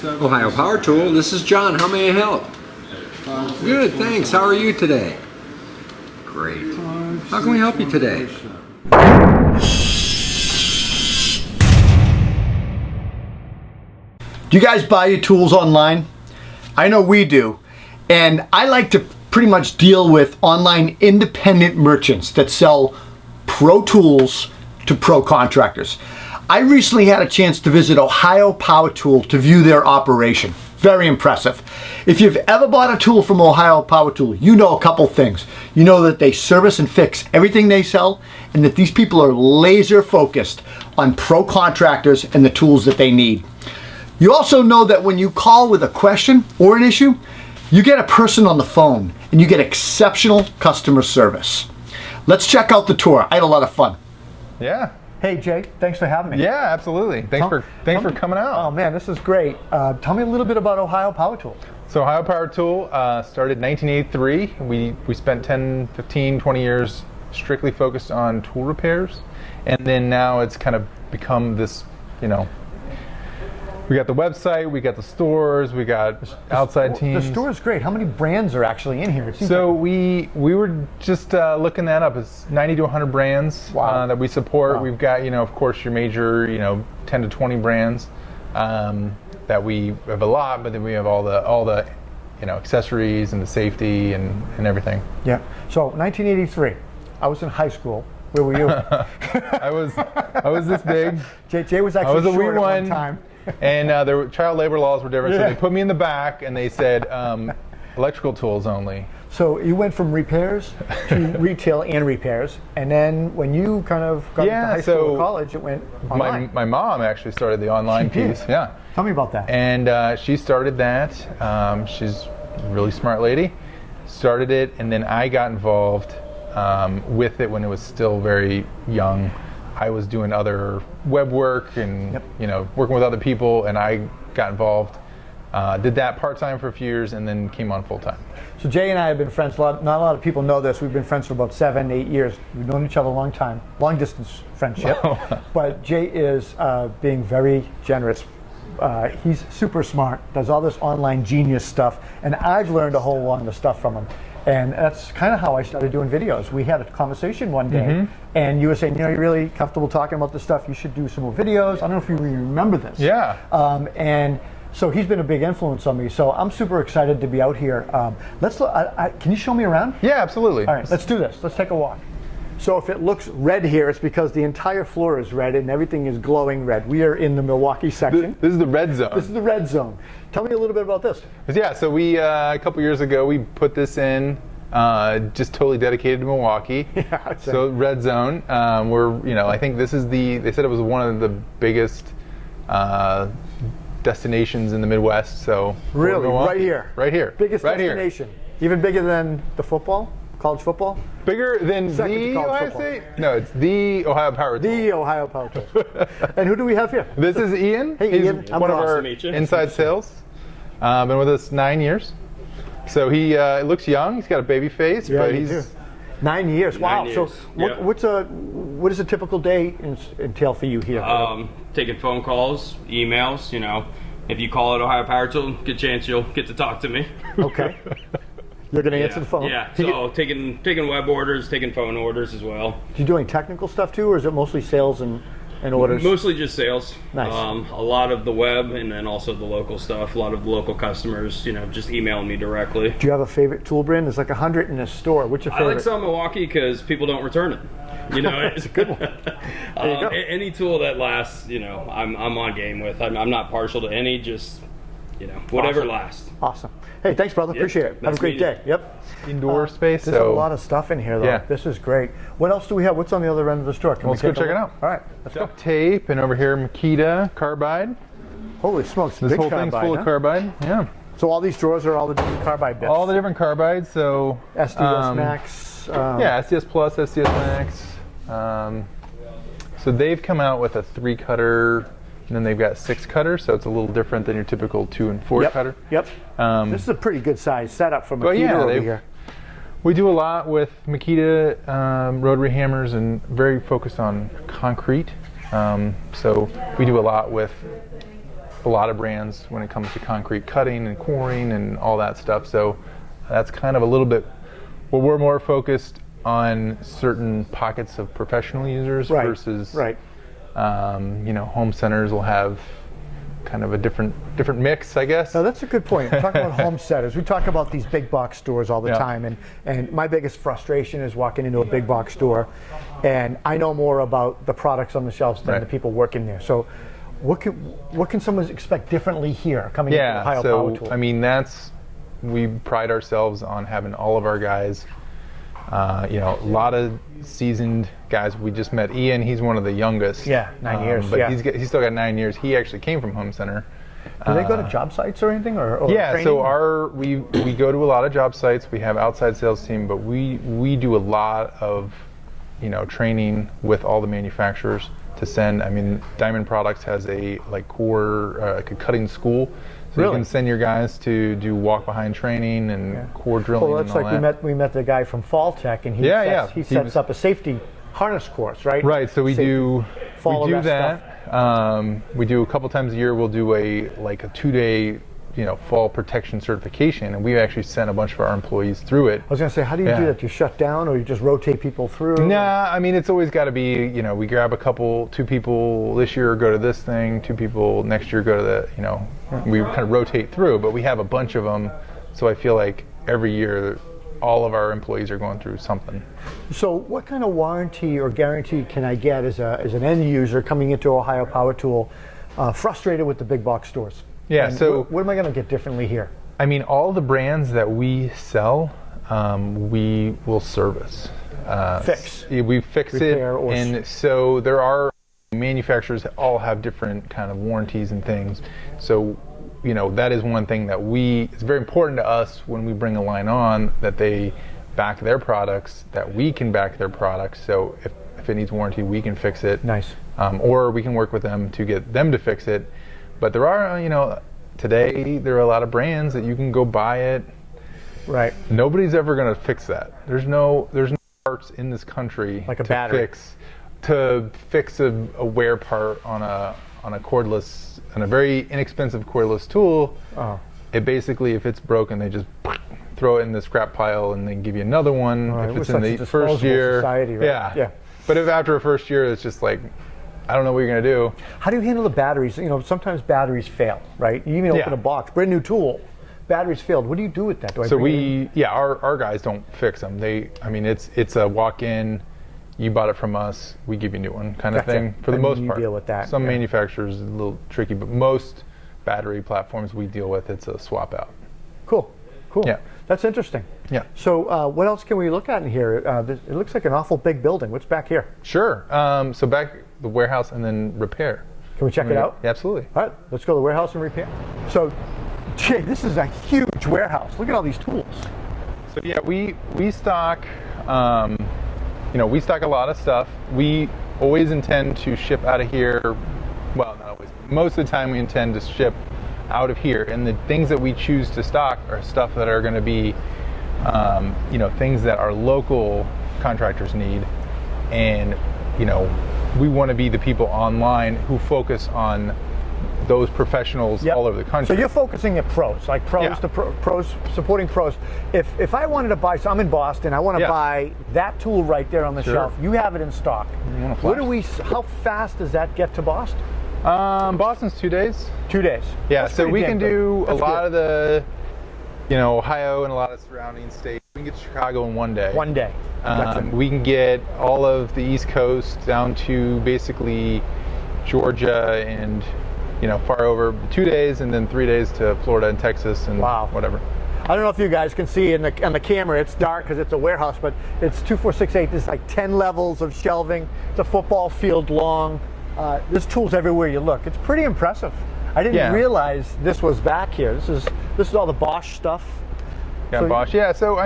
Ohio Power Tool, this is John. How may I help? Good, thanks. How are you today? Great. How can we help you today? Do you guys buy your tools online? I know we do. And I like to pretty much deal with online independent merchants that sell pro tools to pro contractors. I recently had a chance to visit Ohio Power Tool to view their operation. Very impressive. If you've ever bought a tool from Ohio Power Tool, you know a couple things. You know that they service and fix everything they sell, and that these people are laser focused on pro contractors and the tools that they need. You also know that when you call with a question or an issue, you get a person on the phone and you get exceptional customer service. Let's check out the tour. I had a lot of fun. Yeah. Hey Jay, thanks for having me. Yeah, absolutely. Thanks for coming out. Oh man, this is great. Tell me a little bit about Ohio Power Tool. So Ohio Power Tool started in 1983. We spent 10, 15, 20 years strictly focused on tool repairs. And then now it's kind of become this, you know, we got the website, we got the stores, we got outside teams. The store is great. How many brands are actually in here? So we were just looking that up. It's 90 to 100 brands that we support. Wow. We've got, you know, of course, your major, you know, 10 to 20 brands that we have a lot, but then we have all the you know, accessories and the safety and everything. Yeah. So 1983, I was in high school. Where were you? I was this big. Jay was actually short at one time. And child labor laws were different, so they put me in the back and they said electrical tools only. So you went from repairs to retail and repairs, and then when you kind of got into high school or college, it went online. My mom actually started the online piece. Yeah. Tell me about that. And she started that. She's a really smart lady. Started it, and then I got involved with it when it was still very young. I was doing other web work and you know, working with other people, and I got involved. Did that part-time for a few years and then came on full-time. So Jay and I have been friends, not a lot of people know this, we've been friends for about 7, 8 years. We've known each other a long time, long distance friendship. But Jay is being very generous. He's super smart, does all this online genius stuff, and I've learned a whole lot of stuff from him. And that's kind of how I started doing videos. We had a conversation one day, and you were saying, you know, you're really comfortable talking about this stuff. You should do some more videos. I don't know if you remember this. Yeah. And so he's been a big influence on me. So I'm super excited to be out here. Let's look. Can you show me around? Yeah, absolutely. All right, let's do this. Let's take a walk. So if it looks red here, it's because the entire floor is red and everything is glowing red. We are in the Milwaukee section. This is the red zone. This is the red zone. Tell me a little bit about this. Yeah, so we, a couple years ago, we put this in, just totally dedicated to Milwaukee. Yeah, so red zone. We're, you know, I think this is they said it was one of the biggest destinations in the Midwest. So really, right here. Right here. Biggest right destination. Here. Even bigger than the football? College football? Bigger than the Ohio State? No, it's the Ohio Power Tool. The Ohio Power Tool. And who do we have here? This is Ian. Hey, Ian. He's one of our inside sales. Been with us 9 years. So he looks young. He's got a baby face, but he's 9 years. Wow. 9 years. So what does a typical day entail for you here? Taking phone calls, emails. You know, if you call it Ohio Power Tool, good chance you'll get to talk to me. Okay. You're going to answer the phone? Yeah, so taking web orders, taking phone orders as well. Do you do any technical stuff too, or is it mostly sales and orders? Mostly just sales. Nice. A lot of the web and then also the local stuff. A lot of the local customers, you know, just email me directly. Do you have a favorite tool brand? There's like 100 in this store. What's your favorite? I like some Milwaukee because people don't return it. You know, it's a good one. There you go. Any tool that lasts, you know, I'm on game with. I'm not partial to any, just, you know, whatever lasts. Awesome. Hey, thanks, brother. Appreciate it. Have a great day. Yep. Indoor space. There's a lot of stuff in here, though. Yeah. This is great. What else do we have? What's on the other end of the store? Let's go check it out. All right. Let's go. Tape, and over here, Makita carbide. Holy smokes. This whole thing's full of carbide. Yeah. So all these drawers are all the different carbide bits? All the different carbides. So SDS Max. Yeah, SDS Plus, SDS Max. So they've come out with a 3-cutter. And then they've got 6 cutters, so it's a little different than your typical 2 and 4 cutter. Yep. This is a pretty good size setup for Makita over here. We do a lot with Makita rotary hammers and very focused on concrete. So we do a lot with a lot of brands when it comes to concrete cutting and coring and all that stuff. So that's kind of a little bit, well, we're more focused on certain pockets of professional users versus, home centers will have kind of a different mix, I guess. No, that's a good point. Talking about home centers, we talk about these big box stores all the time, and my biggest frustration is walking into a big box store, and I know more about the products on the shelves than the people working there. So, what can someone expect differently here coming into the Ohio Power Tool? I mean, we pride ourselves on having all of our guys. A lot of seasoned guys. We just met Ian. He's one of the youngest. Yeah, 9 years. But he's still got 9 years. He actually came from Home Center. Do they go to job sites or anything? Or training? So we go to a lot of job sites. We have outside sales team, but we do a lot of training with all the manufacturers to send. I mean, Diamond Products has a core cutting school. So you can send your guys to do walk behind training and core drilling. Well, that's and all we met the guy from Fall Tech, and he sets up a safety harness course, right? Right. So we do that. We do a couple times a year. We'll do a 2-day fall protection certification, and we've actually sent a bunch of our employees through it. I was going to say, how do you do that? Do you shut down, or you just rotate people through? Nah, I mean, it's always got to be, we grab 2 people this year, go to this thing, 2 people next year, go to the, we kind of rotate through, but we have a bunch of them, so I feel like every year all of our employees are going through something. So what kind of warranty or guarantee can I get as an end user coming into Ohio Power Tool, frustrated with the big box stores? Yeah, and so what am I going to get differently here? I mean, all the brands that we sell, we will service. Fix. We fix Repair it, and so there are manufacturers that all have different kind of warranties and things. So, that is one thing that it's very important to us when we bring a line on that they back their products, that we can back their products. So if it needs warranty, we can fix it. Nice. Or we can work with them to get them to fix it. But there are, today there are a lot of brands that you can go buy it. Right. Nobody's ever going to fix that. There's no parts in this country like a battery to fix a wear part on a cordless, on a very inexpensive cordless tool. Oh. It basically, if it's broken, they just throw it in the scrap pile and then give you another one. If it's in the first year, society, right? Yeah. But if after a first year, it's just like, I don't know what you're going to do. How do you handle the batteries? Sometimes batteries fail, right? You even open a box, brand new tool, batteries failed. What do you do with that? Our guys don't fix them. It's a walk in, you bought it from us, we give you a new one kind of thing for the most part. You deal with that. Some manufacturers is a little tricky, but most battery platforms we deal with, it's a swap out. Cool. Yeah. That's interesting. Yeah. So what else can we look at in here? It looks like an awful big building. What's back here? Sure. So back the warehouse and then repair. Can we check it out? Yeah, absolutely. All right, let's go to the warehouse and repair. So, Jay, this is a huge warehouse. Look at all these tools. So yeah, we stock, we stock a lot of stuff. We always intend to ship out of here. Well, not always. Most of the time we intend to ship out of here, and the things that we choose to stock are stuff that are going to be things that our local contractors need, and we want to be the people online who focus on those professionals all over the country. So you're focusing at pros, like pros to pros, supporting pros. If I wanted to buy, so I'm in Boston, I want to buy that tool right there on the shelf. You have it in stock. How fast does that get to Boston? Boston's 2 days. 2 days. Yeah, so we can do a lot of the, Ohio and a lot of surrounding states. We can get to Chicago in 1 day. 1 day. Gotcha. We can get all of the East Coast down to basically Georgia and, far over 2 days, and then 3 days to Florida and Texas and whatever. I don't know if you guys can see on the camera, it's dark because it's a warehouse, but it's 2468. There's like 10 levels of shelving. It's a football field long. There's tools everywhere you look. It's pretty impressive. I didn't realize this was back here. This is all the Bosch stuff. Yeah, Bosch. Yeah, so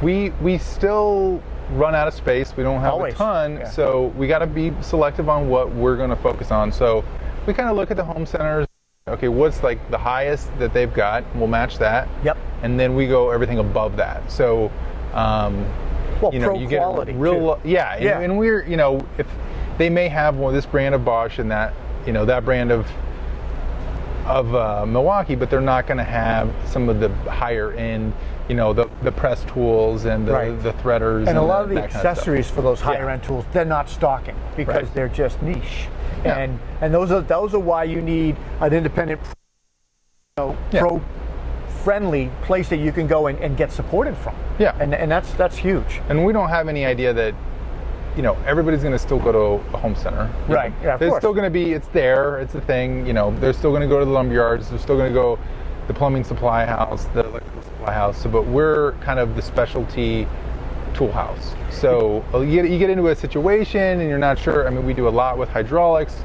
we still run out of space. We don't have a ton, so we got to be selective on what we're going to focus on. So we kind of look at the home centers. Okay, what's like the highest that they've got? We'll match that. Yep. And then we go everything above that. So, you get real, and we're, if they may have this brand of Bosch and that, that brand of Milwaukee, but they're not going to have some of the higher end, you know, the press tools and the threaders and a lot of the that kind of accessories for those higher end tools, they're not stocking because they're just niche. Yeah. And those are why you need an independent, pro friendly place that you can go and get supported from. Yeah. And that's huge. And we don't have any idea that, you know, everybody's going to still go to a home center. Right. Yeah, of There's course. still going to be, it's there, it's a thing, you know, they're still going to go to the lumber yards, they're still going to go the plumbing supply house, the electrical supply house. So, but we're kind of the specialty tool house. So you get into a situation and you're not sure. I mean, we do a lot with hydraulics.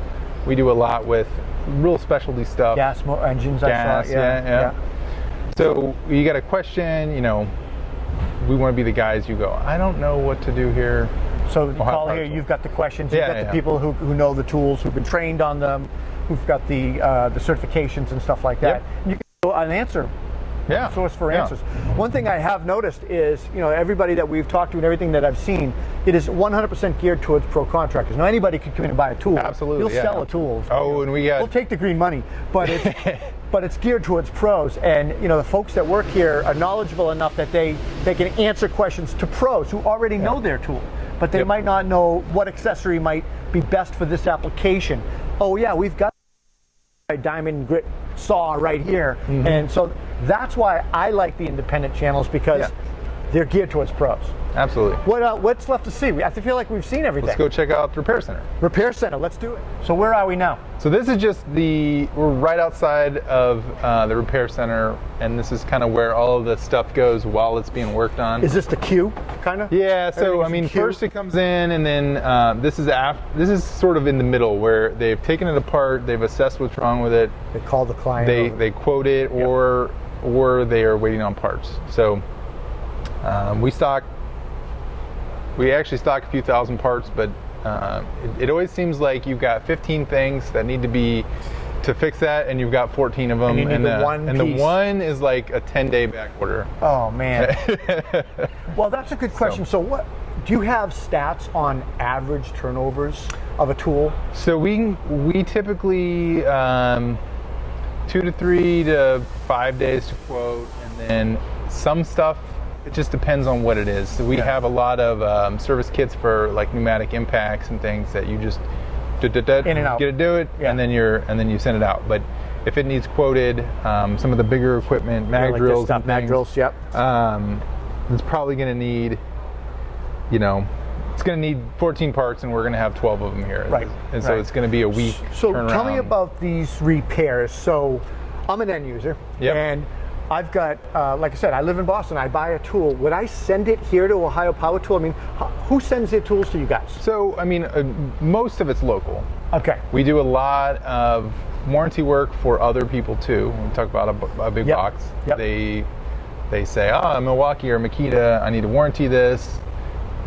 We do a lot with real specialty stuff. Gas engines, Gas, I saw. Yeah. So you got a question, you know, we want to be the guys you go, I don't know what to do here. So you call here, you've got the questions, you've got the people who know the tools, who've been trained on them, who've got the certifications and stuff like that. Yep. And you can go an answer. Source for answers. One thing I have noticed is, you know, everybody that we've talked to and everything that I've seen, it is 100% geared towards pro contractors. Now, anybody could come in and buy a tool. Absolutely, You'll sell a tool. Oh, and we'll take the green money, but it's but it's geared towards pros. And you know, the folks that work here are knowledgeable enough that they can answer questions to pros who already know their tool, but they might not know what accessory might be best for this application. Oh yeah, we've got a diamond grit saw right here, and so that's why I like the independent channels, because they're geared towards pros. Absolutely. What's left to see? I feel like we've seen everything. Let's go check out the Repair Center. Repair Center, let's do it. So where are we now? So this is just we're right outside of the Repair Center, and this is kind of where all of the stuff goes while it's being worked on. Is this the queue, kind of? Yeah, so I mean, first it comes in, and then this is sort of in the middle where they've taken it apart, they've assessed what's wrong with it. They call the client. They quote it, or they are waiting on parts. So we actually stock a few thousand parts, but it always seems like you've got 15 things that need to fix that, and you've got 14 of them, and the one is like a 10-day back order. Oh man. Well, that's a good question. So what do you have stats on average turnovers of a tool? So we typically 2 to 3 to 5 days to quote, and then some stuff, it just depends on what it is. So we have a lot of service kits for like pneumatic impacts and things that you just in and out. get to do it, and then you send it out. But if it needs quoted, some of the bigger equipment, mag drills, and mag drills, it's probably going to need, you know, it's going to need 14 parts, and we're going to have 12 of them here. Right. And so it's going to be a week. So turnaround. Tell me about these repairs. So I'm an end user, and I've got, like I said, I live in Boston. I buy a tool. Would I send it here to Ohio Power Tool? I mean, who sends their tools to you guys? So, I mean, most of it's local. Okay. We do a lot of warranty work for other people too. When we talk about a big box, they say, I'm Milwaukee or Makita, I need to warranty this.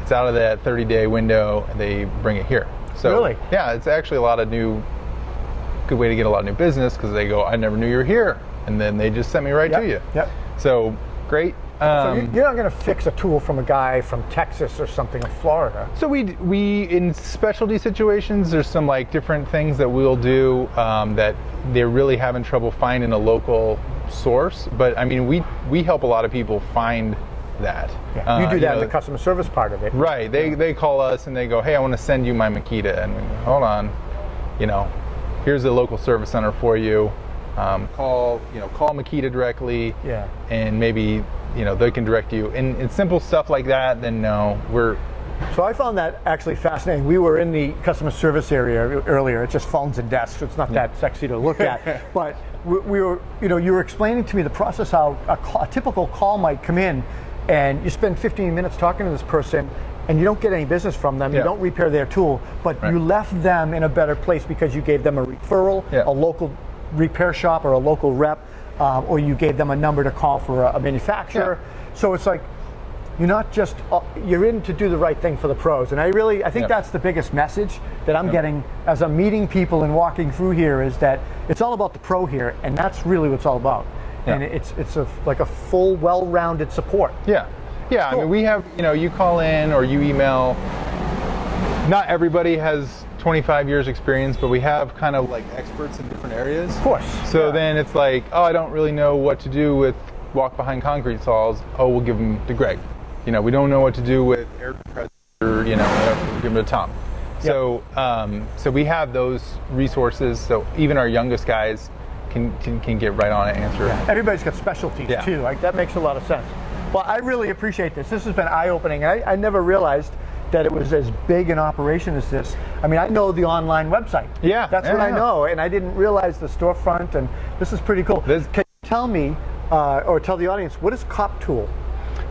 It's out of that 30-day window, and they bring it here. So, really? Yeah, it's actually a lot of good way to get a lot of new business, because they go, I never knew you were here. And then they just sent me right to you. Yep. So great. So you're not going to fix a tool from a guy from Texas or something in Florida. So we in specialty situations, there's some like different things that we'll do that they're really having trouble finding a local source. But I mean, we help a lot of people find that. Yeah. You do that in the customer service part of it. Right. They call us and they go, hey, I want to send you my Makita, and we go, hold on, you know, here's the local service center for you. Call Makita directly, and maybe they can direct you. And simple stuff like that. Then So I found that actually fascinating. We were in the customer service area earlier. It's just phones and desks. It's not that sexy to look at. But we were, you were explaining to me the process how a typical call might come in, and you spend 15 minutes talking to this person, and you don't get any business from them. You don't repair their tool, but you left them in a better place because you gave them a referral, a local repair shop or a local rep, or you gave them a number to call for a manufacturer. So it's like, you're not just, you're in to do the right thing for the pros. And I think that's the biggest message that I'm getting as I'm meeting people and walking through here, is that it's all about the pro here, and that's really what it's all about. And it's like a full, well-rounded support. Yeah. Cool. I mean, we have, you call in or you email. Not everybody has 25 years experience, but we have kind of like experts in different areas. Of course. So yeah. then it's like, oh, I don't really know what to do with walk behind concrete saws. Oh, we'll give them to Greg. You know, we don't know what to do with air compressor, you know, whatever, we'll give them to Tom. So, so we have those resources. So even our youngest guys can get right on it and answer. Yeah. Everybody's got specialties too. Like that makes a lot of sense. Well, I really appreciate this. This has been eye-opening. I never realized that it was as big an operation as this. I mean, I know the online website. Yeah. That's what I know, and I didn't realize the storefront, and this is pretty cool. Can you tell me, or tell the audience, what is Cop Tool?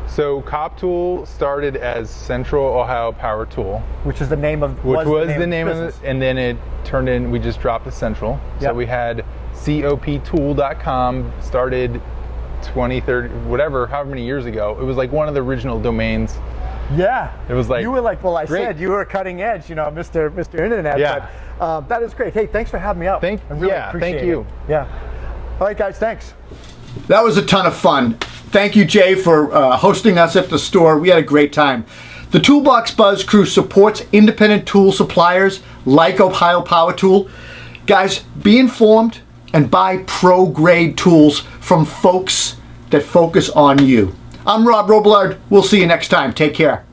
So Cop Tool started as Central Ohio Power Tool, Which is the name of which was the name of it, and then it turned in. We just dropped the Central. So we had coptool.com started 20, 30, whatever, however many years ago. It was like one of the original domains. Yeah. It was like, you were like, well, I great. said you were cutting edge, you know, Mr. Internet. Yeah. But, that is great. Hey, thanks for having me out. I really appreciate thank you. it. Yeah. All right, guys, thanks. That was a ton of fun. Thank you, Jay, for hosting us at the store. We had a great time. The Toolbox Buzz crew supports independent tool suppliers like Ohio Power Tool. Guys, be informed and buy pro-grade tools from folks that focus on you. I'm Rob Robillard. We'll see you next time. Take care.